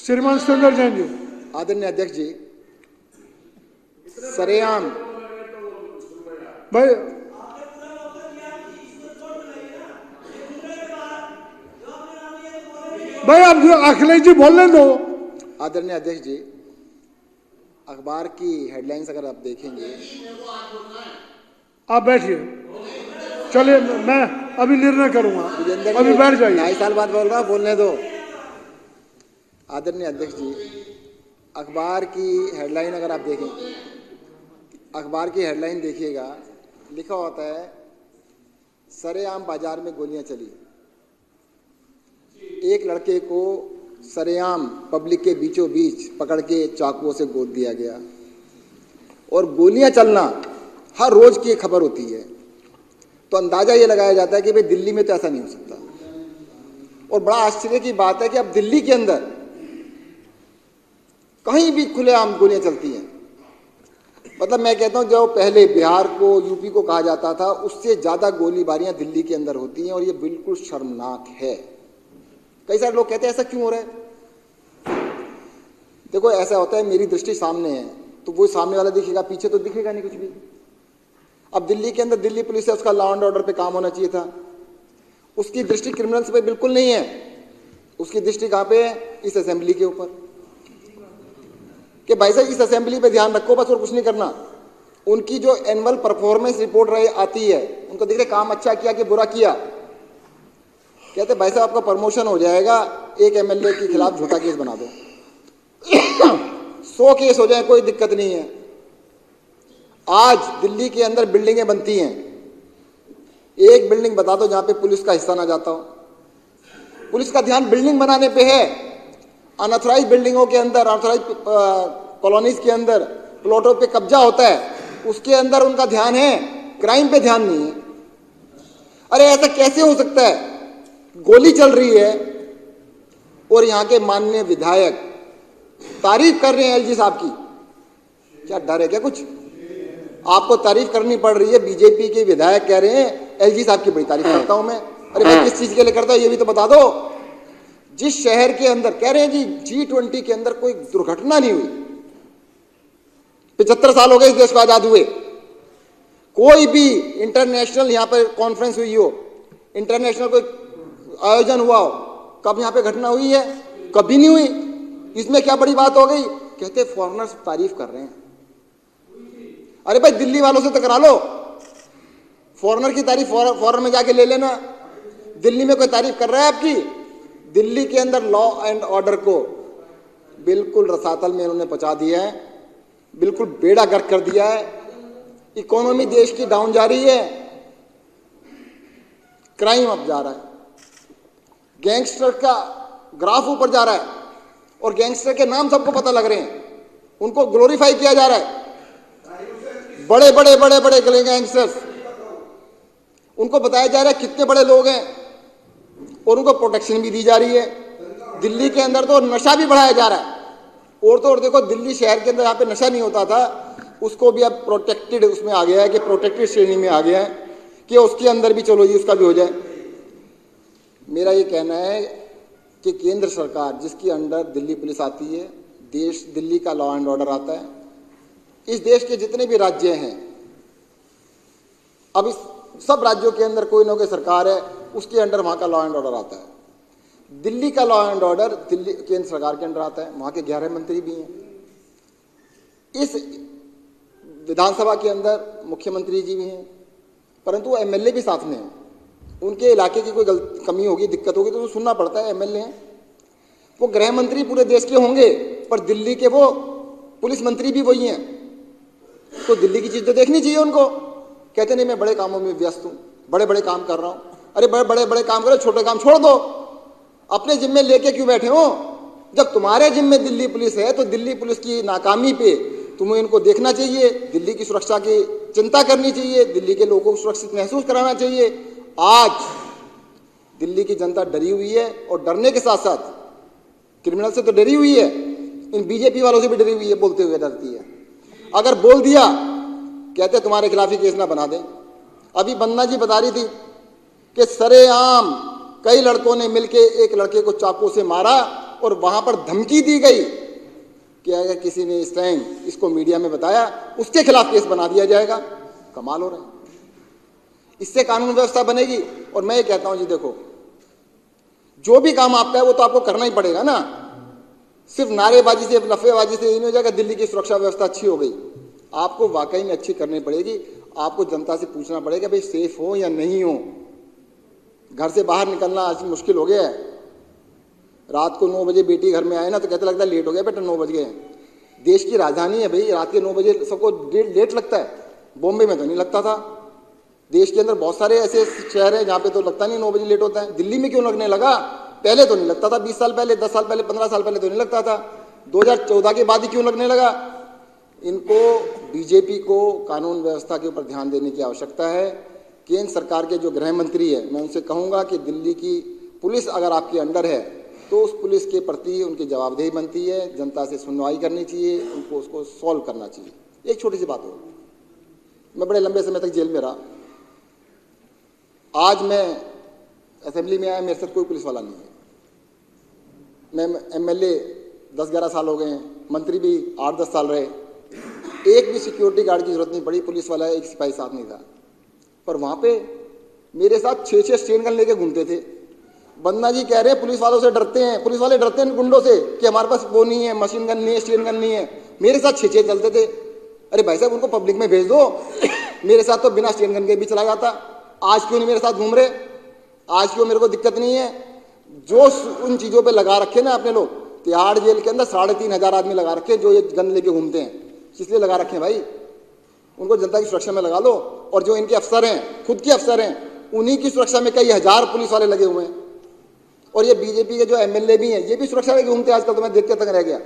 श्रीमान सुंदर जैन जी। आदरणीय अध्यक्ष जी, सरेआम भाई भाई आप जो अखिलेश जी बोलने दो। आदरणीय अध्यक्ष जी, अखबार की हेडलाइंस अगर आप देखेंगे। आप बैठिए, चलिए मैं अभी निर्णय करूंगा, विजेंद्र अभी जी, बैठ जाइए। 2.5 साल बाद बोल रहा, बोलने दो। आदरणीय अध्यक्ष जी, अखबार की हेडलाइन अगर आप देखें, अखबार की हेडलाइन देखिएगा, लिखा होता है सरेआम बाजार में गोलियां चली। एक लड़के को सरेआम पब्लिक के बीचों बीच पकड़ के चाकुओं से गोद दिया गया और गोलियां चलना हर रोज की खबर होती है। तो अंदाजा ये लगाया जाता है कि भाई दिल्ली में तो ऐसा नहीं हो सकता। और बड़ा आश्चर्य की बात है कि अब दिल्ली के अंदर कहीं भी खुलेआम गोलियां चलती हैं। मतलब मैं कहता हूं, जो पहले बिहार को, यूपी को कहा जाता था, उससे ज्यादा गोलीबारियां दिल्ली के अंदर होती हैं और ये बिल्कुल शर्मनाक है। कई सारे लोग कहते हैं ऐसा क्यों हो रहा है। देखो ऐसा होता है, मेरी दृष्टि सामने है तो वो सामने वाला दिखेगा, पीछे तो दिखेगा नहीं कुछ भी। अब दिल्ली के अंदर दिल्ली पुलिस है, उसका लॉ एंड ऑर्डर पे काम होना चाहिए था। उसकी दृष्टि क्रिमिनल्स पे बिल्कुल नहीं है। उसकी दृष्टि कहां पे है? इस असेंबली के ऊपर, कि भाई साहब इस असेंबली पे ध्यान रखो बस, और कुछ नहीं करना। उनकी जो एनुअल परफॉर्मेंस रिपोर्ट रही आती है, उनको देख रहे काम अच्छा किया कि बुरा किया। कहते भाई साहब आपका प्रमोशन हो जाएगा, एक एमएलए के खिलाफ झूठा केस बना दो 100 केस हो जाए, कोई दिक्कत नहीं है। आज दिल्ली के अंदर बिल्डिंगें बनती हैं, एक बिल्डिंग बता दो जहां पे पुलिस का हिस्सा ना जाता हो। पुलिस का ध्यान बिल्डिंग बनाने पे है। अनऑथराइज बिल्डिंगों के अंदर, अनऑथराइज कॉलोनीज के अंदर प्लॉटों पे कब्जा होता है, उसके अंदर उनका ध्यान है, क्राइम पे ध्यान नहीं है। अरे ऐसा कैसे हो सकता है? गोली चल रही है और यहां के माननीय विधायक तारीफ कर रहे हैं एलजी साहब की। क्या डर है क्या कुछ? आपको तारीफ करनी पड़ रही है, बीजेपी के विधायक कह रहे हैं एलजी साहब की बड़ी तारीफ करता हूं मैं। अरे भाई किस चीज के लिए करता हूं ये भी तो बता दो। जिस शहर के अंदर कह रहे हैं जी G20 के अंदर कोई दुर्घटना नहीं हुई, 75 साल हो गए इस देश को आजाद हुए, कोई भी इंटरनेशनल यहां पर कॉन्फ्रेंस हुई हो, इंटरनेशनल कोई आयोजन हुआ हो, कब यहां पे घटना हुई है? कभी नहीं हुई। इसमें क्या बड़ी बात हो गई? कहते फॉरेनर्स तारीफ कर रहे हैं। अरे भाई दिल्ली वालों से तो करा लो, फॉरेनर की तारीफ फॉरेन में जाके ले लेना। दिल्ली में कोई तारीफ कर रहा है आपकी? दिल्ली के अंदर लॉ एंड ऑर्डर को बिल्कुल रसातल में इन्होंने पहुंचा दिया है, बिल्कुल बेड़ा गर्क कर दिया है। इकोनॉमी देश की डाउन जा रही है, क्राइम अप जा रहा है, गैंगस्टर का ग्राफ ऊपर जा रहा है और गैंगस्टर के नाम सबको पता लग रहे हैं, उनको ग्लोरीफाई किया जा रहा है। बड़े बड़े बड़े बड़े गैंगस्टर्स, उनको बताया जा रहा है कितने बड़े लोग हैं और उनको प्रोटेक्शन भी दी जा रही है। दिल्ली के अंदर तो नशा भी बढ़ाया जा रहा है। और तो और देखो, दिल्ली शहर के अंदर यहाँ पे नशा नहीं होता था, उसको भी अब प्रोटेक्टेड उसमें आ गया है, कि प्रोटेक्टेड श्रेणी में आ गया है कि उसके अंदर भी चलो जी उसका भी हो जाए। मेरा ये कहना है कि केंद्र सरकार जिसके अंडर दिल्ली पुलिस आती है, देश दिल्ली का लॉ एंड ऑर्डर आता है, इस देश के जितने भी राज्य हैं, अब इस सब राज्यों के अंदर कोई ना कोई सरकार है, उसके अंडर वहां का लॉ एंड ऑर्डर आता है। दिल्ली का लॉ एंड ऑर्डर दिल्ली केंद्र सरकार के अंडर आता है, वहां के 11 मंत्री भी हैं। इस विधानसभा के अंदर मुख्यमंत्री जी भी हैं, परंतु वो एमएलए भी साथ में हैं। उनके इलाके की कोई कमी होगी, दिक्कत होगी तो वो सुनना पड़ता है, एमएलए हैं। वो गृह मंत्री पूरे देश के होंगे, पर दिल्ली के वो पुलिस मंत्री भी वही हैं। तो दिल्ली की चीज तो देखनी चाहिए उनको। कहते नहीं मैं बड़े कामों में व्यस्त हूं, बड़े बड़े काम कर रहा हूं। अरे बड़े बड़े बड़े काम करो, छोटे काम छोड़ दो। अपने जिम्मे लेके क्यों बैठे हो? जब तुम्हारे जिम्मे दिल्ली पुलिस है तो दिल्ली पुलिस की नाकामी पे तुम्हें इनको देखना चाहिए, दिल्ली की सुरक्षा की चिंता करनी चाहिए, दिल्ली के लोगों को सुरक्षित महसूस कराना चाहिए। आज दिल्ली की जनता डरी हुई है और डरने के साथ साथ क्रिमिनल से तो डरी हुई है, इन बीजेपी वालों से भी डरी हुई है, बोलते हुए डरती है। अगर बोल दिया कहते तुम्हारे खिलाफ ही केस ना बना दें। अभी बन्ना जी बता रही थी कि सरेआम कई लड़कों ने मिलकर एक लड़के को चाकू से मारा और वहां पर धमकी दी गई कि अगर किसी ने इस टाइम इसको मीडिया में बताया उसके खिलाफ केस बना दिया जाएगा। कमाल हो रहा है। इससे कानून व्यवस्था बनेगी। और मैं ये कहता हूं जी, देखो, जो भी काम आपका है वो तो आपको करना ही पड़ेगा ना। सिर्फ नारेबाजी से, लफेबाजी से ये नहीं हो जाएगा दिल्ली की सुरक्षा व्यवस्था अच्छी हो गई। आपको वाकई में अच्छी करनी पड़ेगी। आपको जनता से पूछना पड़ेगा भाई सेफ हो या नहीं हो। घर से बाहर निकलना आज मुश्किल हो गया है। रात को 9 बजे बेटी घर में आए ना तो कहते लगता है लेट हो गया बेटा, 9 बज गए। देश की राजधानी है भाई, रात के 9 बजे सबको लेट लगता है। बॉम्बे में तो नहीं लगता था। देश के अंदर बहुत सारे ऐसे शहर हैं जहाँ पे तो लगता नहीं 9 बजे लेट होता है। दिल्ली में क्यों लगने लगा? पहले तो नहीं लगता था, 20 साल पहले, 10 साल पहले, 15 साल पहले तो नहीं लगता था। 2014 के बाद ही क्यों लगने लगा? इनको, बीजेपी को कानून व्यवस्था के ऊपर ध्यान देने की आवश्यकता है। केंद्र सरकार के जो गृह मंत्री है, मैं उनसे कहूँगा कि दिल्ली की पुलिस अगर आपके अंडर है तो उस पुलिस के प्रति उनकी जवाबदेही बनती है। जनता से सुनवाई करनी चाहिए, उनको उसको सॉल्व करना चाहिए। एक छोटी सी बात हो, मैं बड़े लंबे समय तक जेल में रहा। आज मैं असेंबली में आया, मेरे साथ कोई पुलिस वाला नहीं है। मैं एमएलए 10-11 साल हो गए हैं, मंत्री भी 8-10 साल रहे। एक भी सिक्योरिटी गार्ड की जरूरत नहीं पड़ी, पुलिस वाला एक सिपाही साथ नहीं था। पर वहाँ पे मेरे साथ 6-6 स्टेन गन लेके घूमते थे। बंदा जी कह रहे हैं पुलिस वालों से डरते हैं, पुलिस वाले डरते हैं गुंडों से कि हमारे पास वो नहीं है, मशीन गन नहीं है, स्टेन गन नहीं है। मेरे साथ 6-6 चलते थे। अरे भाई साहब, उनको पब्लिक में भेज दो। मेरे साथ तो बिना स्टेन गन के भी चला जाता। आज क्यों नहीं मेरे साथ घूम रहे? आज क्यों मेरे को दिक्कत नहीं है? जो उन चीज़ों पे लगा रखे ना अपने लोग, तिहाड़ जेल के अंदर 3,500 आदमी लगा रखे जो ये गन लेके घूमते हैं। किस लिए लगा रखे हैं भाई? उनको जनता की सुरक्षा में लगा लो। और जो इनके अफसर हैं, खुद के अफसर हैं, उन्हीं की सुरक्षा में कई हजार पुलिस वाले लगे हुए हैं। और ये बीजेपी के जो एमएलए भी हैं, ये भी सुरक्षा में घूमते हैं। आजकल तो मैं देखते तक रह गया।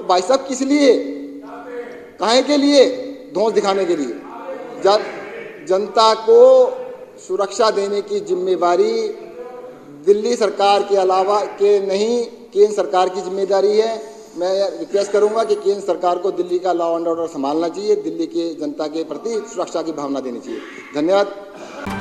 भाई साहब, किस लिए? काहे के लिए? धौंस दिखाने के लिए। जनता को सुरक्षा देने की जिम्मेदारी दिल्ली सरकार के अलावा के नहीं, केंद्र सरकार की जिम्मेदारी है। मैं रिक्वेस्ट करूंगा कि केंद्र सरकार को दिल्ली का लॉ एंड ऑर्डर संभालना चाहिए, दिल्ली के जनता के प्रति सुरक्षा की भावना देनी चाहिए। धन्यवाद।